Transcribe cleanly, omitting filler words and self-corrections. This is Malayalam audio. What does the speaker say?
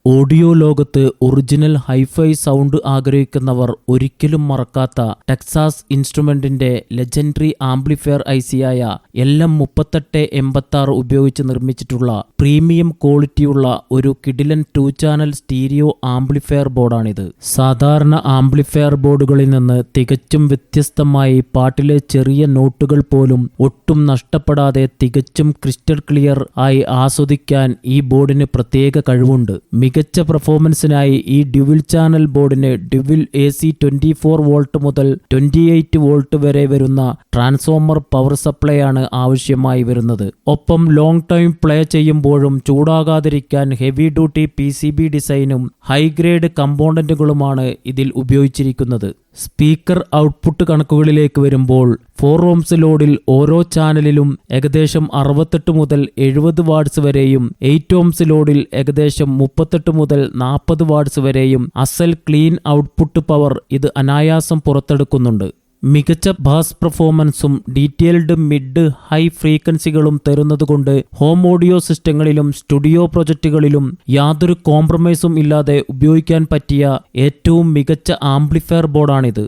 ഓഡിയോ ലോകത്ത് ഒറിജിനൽ ഹൈഫൈ സൗണ്ട് ആഗ്രഹിക്കുന്നവർ ഒരിക്കലും മറക്കാത്ത ടെക്സാസ് ഇൻസ്ട്രുമെന്റിന്റെ ലെജൻഡറി ആംപ്ലിഫയർ ഐസിയായ LM3886 ഉപയോഗിച്ച് നിർമ്മിച്ചിട്ടുള്ള പ്രീമിയം ക്വാളിറ്റിയുള്ള ഒരു കിടിലൻ 2 ചാനൽ സ്റ്റീരിയോ ആംപ്ലിഫയർ ബോർഡാണിത്. സാധാരണ ആംപ്ലിഫയർ ബോർഡുകളിൽ നിന്ന് തികച്ചും വ്യത്യസ്തമായി പാട്ടിലെ ചെറിയ നോട്ടുകൾ പോലും ഒട്ടും നഷ്ടപ്പെടാതെ തികച്ചും ക്രിസ്റ്റൽ ക്ലിയർ ആയി ആസ്വദിക്കാൻ ഈ ബോർഡിന് പ്രത്യേക കഴിവുണ്ട്. മികച്ച പെർഫോമൻസിനായി ഈ ഡ്യുവൽ ചാനൽ ബോർഡിന് ഡ്യുവൽ AC 24 വോൾട്ട് മുതൽ 28 വോൾട്ട് വരെ വരുന്ന ട്രാൻസ്ഫോമർ പവർ സപ്ലൈ ആണ് ആവശ്യമായി വരുന്നത്. ഒപ്പം ലോങ് ടൈം പ്ലേ ചെയ്യുമ്പോഴും ചൂടാകാതിരിക്കാൻ ഹെവി ഡ്യൂട്ടി PCB ഡിസൈനും ഹൈ ഗ്രേഡ് കമ്പോണന്റുകളുമാണ് ഇതിൽ ഉപയോഗിച്ചിരിക്കുന്നത്. സ്പീക്കർ ഔട്ട്പുട്ട് കണക്കുകളിലേക്ക് വരുമ്പോൾ 4 ohms ലോഡിൽ ഓരോ ചാനലിലും ഏകദേശം 68 മുതൽ 70 വാട്ട്സ് വരെയും 8 ohms ലോഡിൽ ഏകദേശം 38 മുതൽ 40 വാട്ട്സ് വരെയും അസൽ ക്ലീൻ ഔട്ട്പുട്ട് പവർ ഇത് അനായാസം പുറത്തെടുക്കുന്നുണ്ട്. മികച്ച ബാസ് പെർഫോമൻസും ഡീറ്റെയിൽഡ് മിഡ് ഹൈ ഫ്രീക്വൻസികളും തരുന്നതുകൊണ്ട് ഹോം ഓഡിയോ സിസ്റ്റങ്ങളിലും സ്റ്റുഡിയോ പ്രൊജക്റ്റുകളിലും യാതൊരു കോംപ്രമൈസും ഇല്ലാതെ ഉപയോഗിക്കാൻ പറ്റിയ ഏറ്റവും മികച്ച ആംപ്ലിഫയർ ബോർഡാണിത്.